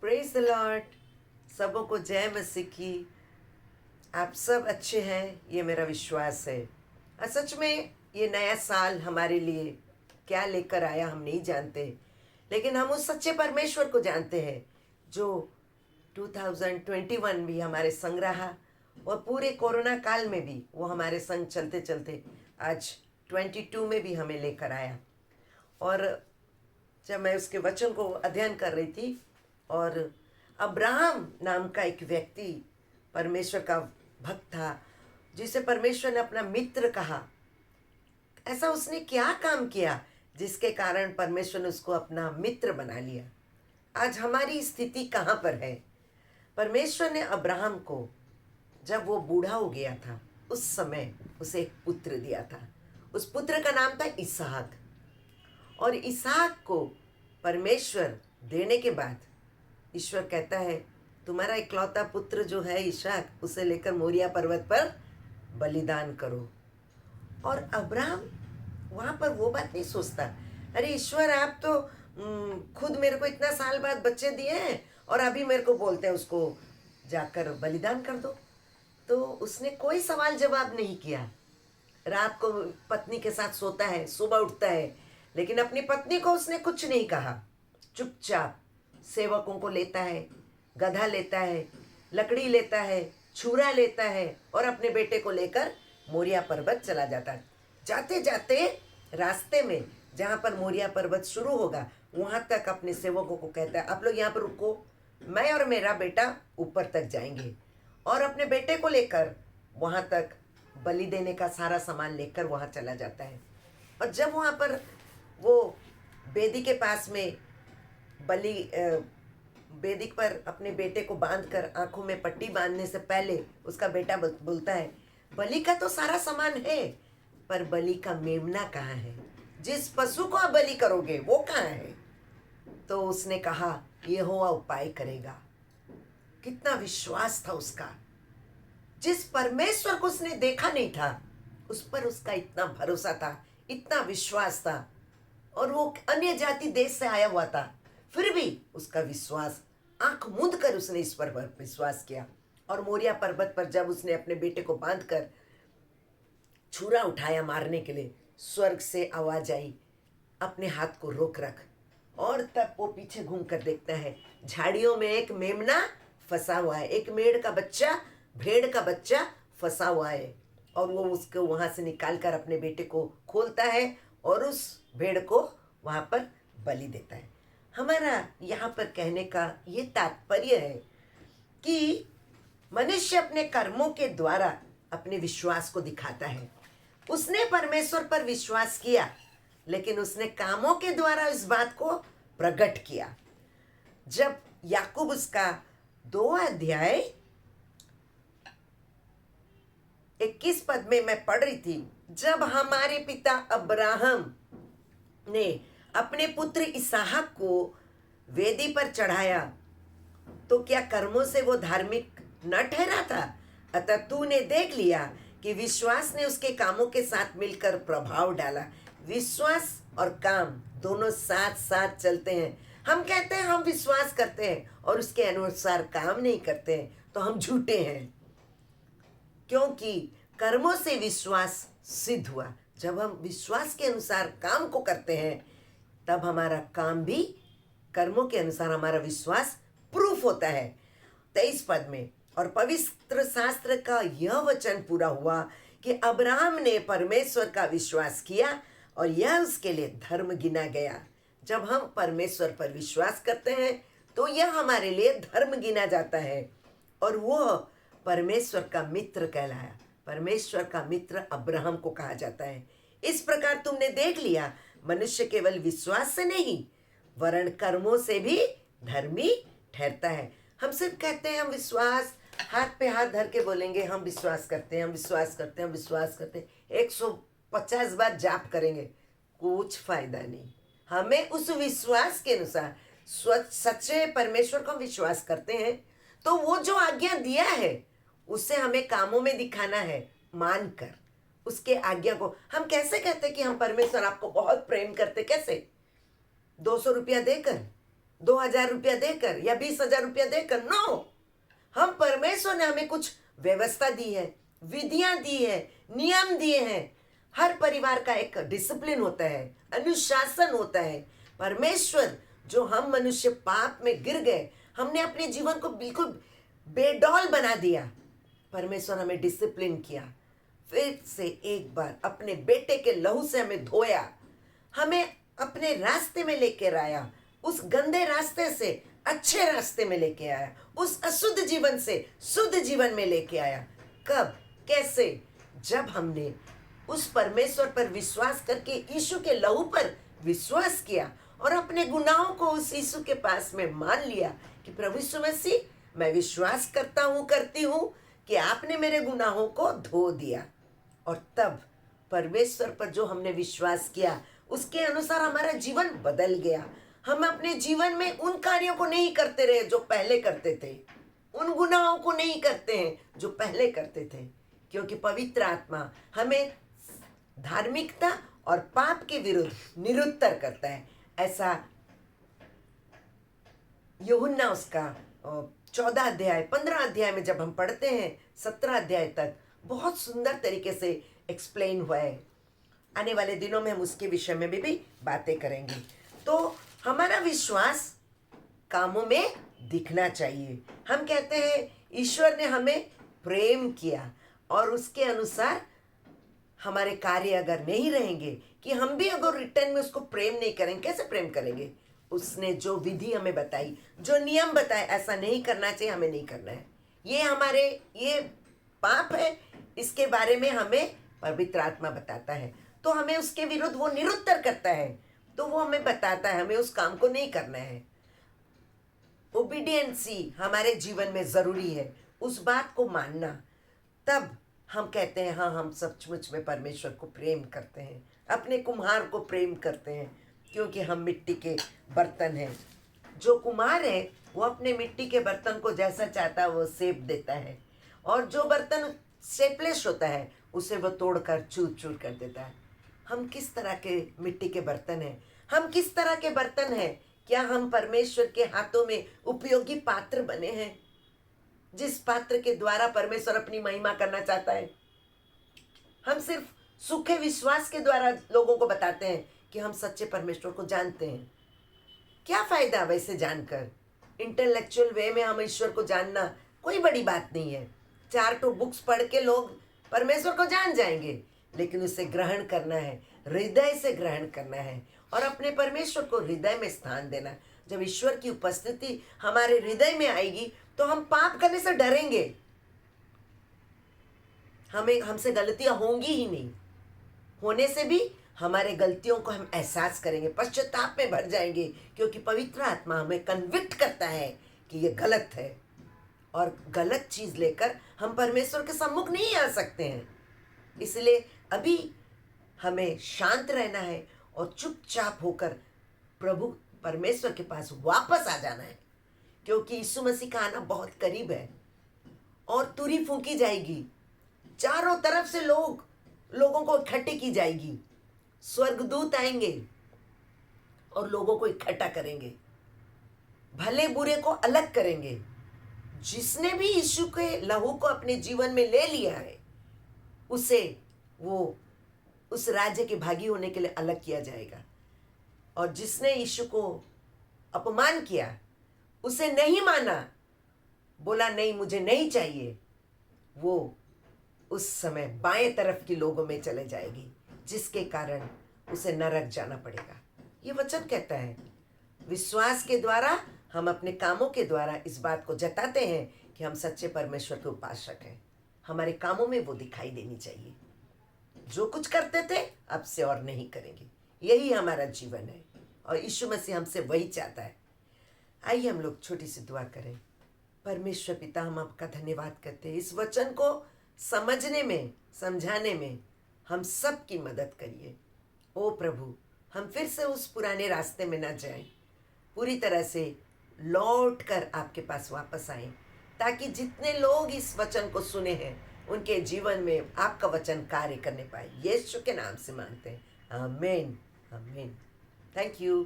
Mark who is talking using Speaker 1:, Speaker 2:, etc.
Speaker 1: Praise the Lord. सबों को जय मसीह की। आप सब अच्छे हैं, ये मेरा विश्वास है। और सच में ये नया साल हमारे लिए क्या लेकर आया हम नहीं जानते, लेकिन हम उस सच्चे परमेश्वर को जानते हैं जो 2021 भी हमारे संग रहा और पूरे कोरोना काल में भी वो हमारे संग चलते चलते आज 22 में भी हमें लेकर आया। और जब मैं उसके वचन को अध्ययन कर रही थी और अब्राहम नाम का एक व्यक्ति परमेश्वर का भक्त था, जिसे परमेश्वर ने अपना मित्र कहा। ऐसा उसने क्या काम किया जिसके कारण परमेश्वर ने उसको अपना मित्र बना लिया। आज हमारी स्थिति कहाँ पर है? परमेश्वर ने अब्राहम को जब वो बूढ़ा हो गया था उस समय उसे एक पुत्र दिया था। उस पुत्र का नाम था इसहाक। और इसहाक को परमेश्वर देने के बाद ईश्वर कहता है तुम्हारा इकलौता पुत्र जो है इसहाक, उसे लेकर मोरिया पर्वत पर बलिदान करो। और अब्राहम वहाँ पर वो बात नहीं सोचता, अरे ईश्वर आप तो खुद मेरे को इतना साल बाद बच्चे दिए हैं और अभी मेरे को बोलते हैं उसको जाकर बलिदान कर दो। तो उसने कोई सवाल जवाब नहीं किया। रात को पत्नी के साथ सोता है, सुबह उठता है, लेकिन अपनी पत्नी को उसने कुछ नहीं कहा। चुपचाप सेवकों को लेता है, गधा लेता है, लकड़ी लेता है, छुरा लेता है और अपने बेटे को लेकर मोरिया पर्वत चला जाता है। जाते जाते रास्ते में जहाँ पर मोरिया पर्वत शुरू होगा वहाँ तक अपने सेवकों को कहता है आप लोग यहाँ पर रुको, मैं और मेरा बेटा ऊपर तक जाएंगे। और अपने बेटे को लेकर वहाँ तक बलि देने का सारा सामान लेकर वहाँ चला जाता है। और जब वहाँ पर वो बेदी के पास में बेदी पर अपने बेटे को बांधकर आंखों में पट्टी बांधने से पहले उसका बेटा बोलता है बलि का तो सारा सामान है, पर बलि का मेमना कहाँ है? जिस पशु को आप बलि करोगे वो कहाँ है? तो उसने कहा यहोवा उपाय करेगा। कितना विश्वास था उसका! जिस परमेश्वर को उसने देखा नहीं था उस पर उसका इतना भरोसा था, इतना विश्वास था। और वो अन्य जाति देश से आया हुआ था, फिर भी उसका विश्वास, आंख मूंद कर उसने इस पर विश्वास किया। और मोरिया पर्वत पर जब उसने अपने बेटे को बांधकर छुरा उठाया मारने के लिए, स्वर्ग से आवाज आई अपने हाथ को रोक रख। और तब वो पीछे घूम कर देखता है, झाड़ियों में एक मेमना फंसा हुआ है, एक भेड़ का बच्चा फंसा हुआ है। और वो उसको वहां से निकाल कर अपने बेटे को खोलता है और उस भेड़ को वहां पर बलि देता है। हमारा यहाँ पर कहने का ये तात्पर्य है कि मनुष्य अपने कर्मों के द्वारा अपने विश्वास को दिखाता है। उसने परमेश्वर पर विश्वास किया, लेकिन उसने कामों के द्वारा इस बात को प्रकट किया। जब याकूब उसका 2 अध्याय 21 पद में मैं पढ़ रही थी, जब हमारे पिता अब्राहम ने अपने पुत्र इसहाक को वेदी पर चढ़ाया तो क्या कर्मों से वो धार्मिक न ठहरा था? अतः तूने देख लिया कि विश्वास ने उसके कामों के साथ मिलकर प्रभाव डाला। विश्वास और काम दोनों साथ साथ चलते हैं। हम कहते हैं हम विश्वास करते हैं और उसके अनुसार काम नहीं करते हैं तो हम झूठे हैं, क्योंकि कर्मों से विश्वास सिद्ध हुआ। जब हम विश्वास के अनुसार काम को करते हैं तब हमारा काम भी कर्मों के अनुसार, हमारा विश्वास प्रूफ होता है। 23 पद में, और पवित्र शास्त्र का यह वचन पूरा हुआ कि अब्राहम ने परमेश्वर का विश्वास किया और यह उसके लिए धर्म गिना गया। जब हम परमेश्वर पर विश्वास करते हैं तो यह हमारे लिए धर्म गिना जाता है और वह परमेश्वर का मित्र कहलाया। परमेश्वर का मित्र अब्राहम को कहा जाता है। इस प्रकार तुमने देख लिया, मनुष्य केवल विश्वास से नहीं वरन कर्मों से भी धर्मी ठहरता है। हम सिर्फ कहते हैं हम विश्वास, हाथ पे हाथ धर के बोलेंगे हम विश्वास करते हैं, हम विश्वास करते हैं, हम विश्वास करते हैं, 150 बार जाप करेंगे, कुछ फायदा नहीं। हमें उस विश्वास के अनुसार सच्चे परमेश्वर को विश्वास करते हैं तो वो जो आज्ञा दिया है उसे हमें कामों में दिखाना है, मानकर उसके आज्ञा को। हम कैसे कहते कि हम परमेश्वर आपको बहुत प्रेम करते? कैसे? 200 रुपया देकर? 2,000 रुपया देकर या 20,000 रुपया देकर। नो, हम परमेश्वर ने हमें कुछ व्यवस्था दी है, विधियां दी है, नियम दिए हैं। हर परिवार का एक डिसिप्लिन होता है, अनुशासन होता है। परमेश्वर, जो हम मनुष्य पाप में गिर गए, हमने अपने जीवन को बिल्कुल बेडौल बना दिया। परमेश्वर हमें डिसिप्लिन किया, फिर से एक बार अपने बेटे के लहू से हमें धोया, हमें अपने रास्ते में लेकर आया, उस गंदे रास्ते से अच्छे रास्ते में लेके आया, उस अशुद्ध जीवन से शुद्ध जीवन में लेके आया। कब, कैसे? जब हमने उस परमेश्वर पर विश्वास करके यीशु के लहू पर विश्वास किया और अपने गुनाहों को उस यीशु के पास में मान लिया कि प्रभु यीशु मसीह, मैं विश्वास करता हूँ, करती हूँ कि आपने मेरे गुनाहों को धो दिया। और तब परमेश्वर पर जो हमने विश्वास किया उसके अनुसार हमारा जीवन बदल गया। हम अपने जीवन में उन कार्यों को नहीं करते रहे जो पहले करते थे, उन गुनाहों को नहीं करते हैं जो पहले करते थे, क्योंकि पवित्र आत्मा हमें धार्मिकता और पाप के विरुद्ध निरुत्तर करता है। ऐसा यूहन्ना उसका 14 अध्याय 15 अध्याय में जब हम पढ़ते हैं, 17 अध्याय तक बहुत सुंदर तरीके से एक्सप्लेन हुआ है। आने वाले दिनों में हम उसके विषय में भी बातें करेंगे। तो हमारा विश्वास कामों में दिखना चाहिए। हम कहते हैं ईश्वर ने हमें प्रेम किया और उसके अनुसार हमारे कार्य अगर नहीं रहेंगे, कि हम भी अगर रिटर्न में उसको प्रेम नहीं करेंगे, कैसे प्रेम करेंगे? उसने जो विधि हमें बताई, जो नियम बताए, ऐसा नहीं करना चाहिए, हमें नहीं करना है, ये पाप है, इसके बारे में हमें पवित्र आत्मा बताता है, तो हमें उसके विरुद्ध वो निरुत्तर करता है, तो वो हमें बताता है हमें उस काम को नहीं करना है। ओबीडियंसी हमारे जीवन में जरूरी है, उस बात को मानना। तब हम कहते हैं हाँ, हम सचमुच में परमेश्वर को प्रेम करते हैं, अपने कुम्हार को प्रेम करते हैं, क्योंकि हम मिट्टी के बर्तन हैं। जो कुम्हार है वो अपने मिट्टी के बर्तन को जैसा चाहता है वो शेप देता है, और जो बर्तन शेपलेस होता है उसे वो तोड़कर चूर चूर कर देता है। हम किस तरह के मिट्टी के बर्तन हैं? हम किस तरह के बर्तन हैं? क्या हम परमेश्वर के हाथों में उपयोगी पात्र बने हैं, जिस पात्र के द्वारा परमेश्वर अपनी महिमा करना चाहता है? हम सिर्फ सूखे विश्वास के द्वारा लोगों को बताते हैं कि हम सच्चे परमेश्वर को जानते हैं। क्या फायदा वैसे जानकर? इंटेलेक्चुअल वे में हम ईश्वर को जानना कोई बड़ी बात नहीं है। 4 बुक्स पढ़ के लोग परमेश्वर को जान जाएंगे, लेकिन उसे ग्रहण करना है, हृदय से ग्रहण करना है और अपने परमेश्वर को हृदय में स्थान देना। जब ईश्वर की उपस्थिति हमारे हृदय में आएगी तो हम पाप करने से डरेंगे, हमसे गलतियां होंगी ही नहीं। होने से भी हमारे गलतियों को हम एहसास करेंगे, पश्चाताप में भर जाएंगे, क्योंकि पवित्र आत्मा हमें कन्विक्ट करता है कि ये गलत है, और गलत चीज लेकर हम परमेश्वर के सम्मुख नहीं आ सकते हैं। इसलिए अभी हमें शांत रहना है और चुपचाप होकर प्रभु परमेश्वर के पास वापस आ जाना है, क्योंकि यीशु मसीह का आना बहुत करीब है और तुरही फूंकी जाएगी। चारों तरफ से लोगों को इकट्ठे की जाएगी। स्वर्गदूत आएंगे और लोगों को इकट्ठा करेंगे, भले बुरे को अलग करेंगे। जिसने भी यीशु के लहू को अपने जीवन में ले लिया है, उसे वो उस राज्य के भागी होने के लिए अलग किया जाएगा, और जिसने यीशु को अपमान किया, उसे नहीं माना, बोला नहीं मुझे नहीं चाहिए, वो उस समय बाएं तरफ की लोगों में चले जाएगी, जिसके कारण उसे नरक जाना पड़ेगा। ये वचन कहता है। विश्वास के द्वारा हम अपने कामों के द्वारा इस बात को जताते हैं कि हम सच्चे परमेश्वर के उपासक हैं। हमारे कामों में वो दिखाई देनी चाहिए। जो कुछ करते थे अब से और नहीं करेंगे, यही हमारा जीवन है, और यीशु मसीह हमसे वही चाहता है। आइए हम लोग छोटी सी दुआ करें। परमेश्वर पिता, हम आपका धन्यवाद करते हैं। इस वचन को समझने में, समझाने में हम सब की मदद करिए। ओ प्रभु, हम फिर से उस पुराने रास्ते में न जाएं, पूरी तरह से लौट कर आपके पास वापस आएं, ताकि जितने लोग इस वचन को सुने हैं उनके जीवन में आपका वचन कार्य करने पाए। यीशु के नाम से मांगते हैं, आमीन, आमीन। Thank you.